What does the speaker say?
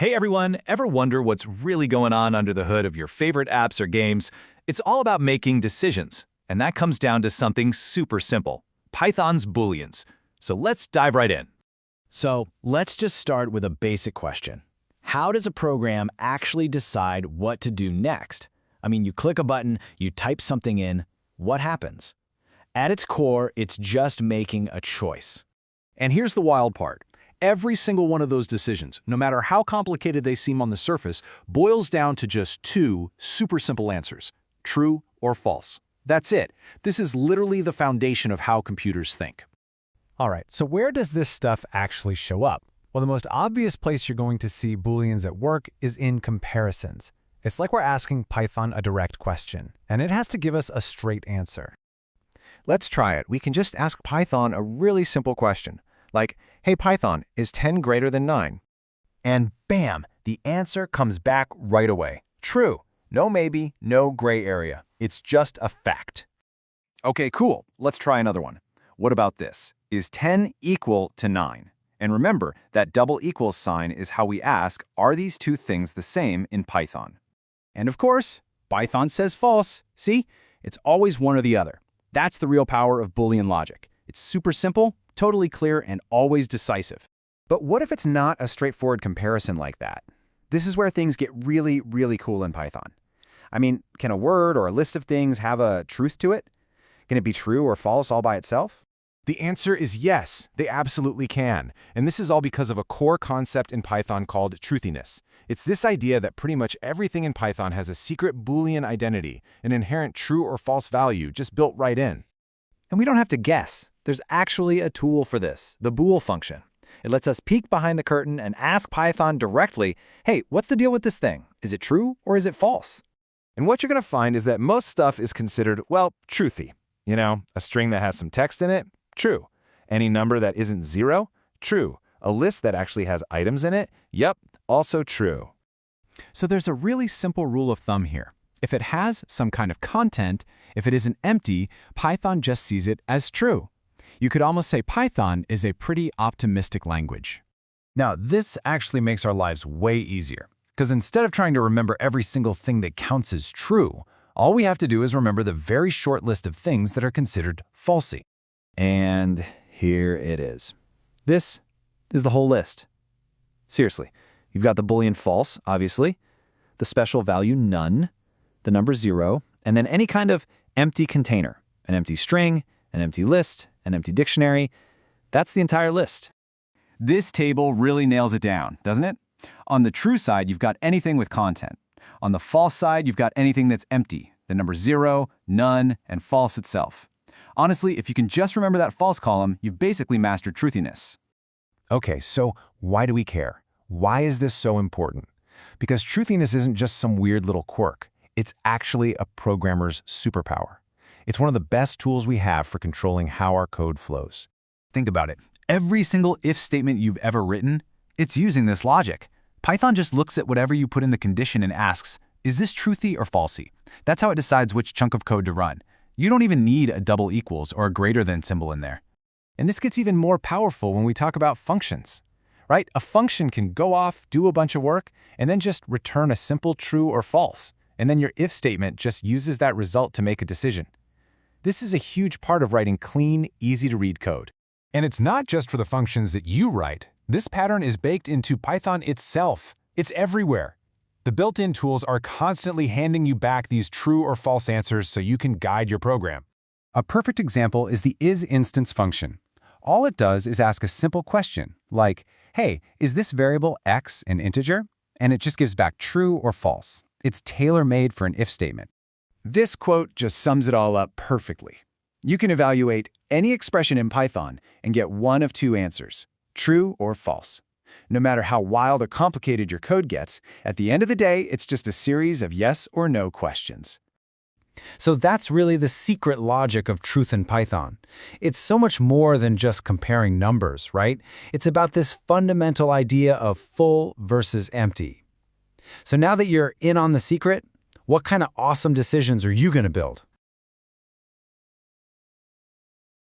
Hey everyone, ever wonder what's really going on under the hood of your favorite apps or games? It's all about making decisions, and that comes down to something super simple, Python's Booleans. So let's dive right in. So let's just start with a basic question. How does a program actually decide what to do next? I mean, you click a button, you type something in, what happens? At its core, it's just making a choice. And here's the wild part. Every single one of those decisions, no matter how complicated they seem on the surface, boils down to just two super simple answers, true or false. That's it. This is literally the foundation of how computers think. All right, so where does this stuff actually show up? Well, the most obvious place you're going to see Booleans at work is in comparisons. It's like we're asking Python a direct question, and it has to give us a straight answer. Let's try it. We can just ask Python a really simple question, like, hey Python, is 10 greater than 9? And bam, the answer comes back right away. True. No maybe, no gray area. It's just a fact. Okay, cool. Let's try another one. What about this? Is 10 equal to 9? And remember, that double equals sign is how we ask, are these two things the same in Python? And of course, Python says false. See? It's always one or the other. That's the real power of Boolean logic. It's super simple, totally clear, and always decisive. But what if it's not a straightforward comparison like that? This is where things get really, really cool in Python. I mean, can a word or a list of things have a truth to it? Can it be true or false all by itself? The answer is yes, they absolutely can. And this is all because of a core concept in Python called truthiness. It's this idea that pretty much everything in Python has a secret Boolean identity, an inherent true or false value just built right in. And we don't have to guess. There's actually a tool for this, the bool function. It lets us peek behind the curtain and ask Python directly, hey, what's the deal with this thing? Is it true or is it false? And what you're going to find is that most stuff is considered, well, truthy. You know, a string that has some text in it, true. Any number that isn't 0, true. A list that actually has items in it, yep, also true. So there's a really simple rule of thumb here. If it has some kind of content, if it isn't empty, Python just sees it as true. You could almost say Python is a pretty optimistic language. Now, this actually makes our lives way easier, because instead of trying to remember every single thing that counts as true, all we have to do is remember the very short list of things that are considered falsy. And here it is. This is the whole list. Seriously, you've got the Boolean false, obviously, the special value none, the number 0, and then any kind of empty container, an empty string, an empty list, an empty dictionary. That's the entire list. This table really nails it down, doesn't it? On the true side, you've got anything with content. On the false side, you've got anything that's empty, the number 0, none, and false itself. Honestly, if you can just remember that false column, you've basically mastered truthiness. Okay, so why do we care? Why is this so important? Because truthiness isn't just some weird little quirk. It's actually a programmer's superpower. It's one of the best tools we have for controlling how our code flows. Think about it. Every single if statement you've ever written, it's using this logic. Python just looks at whatever you put in the condition and asks, is this truthy or falsy? That's how it decides which chunk of code to run. You don't even need a double equals or a greater than symbol in there. And this gets even more powerful when we talk about functions, right? A function can go off, do a bunch of work, and then just return a simple true or false. And then your if statement just uses that result to make a decision. This is a huge part of writing clean, easy-to-read code. And it's not just for the functions that you write. This pattern is baked into Python itself. It's everywhere. The built-in tools are constantly handing you back these true or false answers so you can guide your program. A perfect example is the isInstance function. All it does is ask a simple question, like, hey, is this variable x an integer? And it just gives back true or false. It's tailor-made for an if statement. This quote just sums it all up perfectly. You can evaluate any expression in Python and get one of two answers, true or false. No matter how wild or complicated your code gets, at the end of the day, it's just a series of yes or no questions. So that's really the secret logic of truth in Python. It's so much more than just comparing numbers, right? It's about this fundamental idea of full versus empty. So now that you're in on the secret, what kind of awesome decisions are you going to build?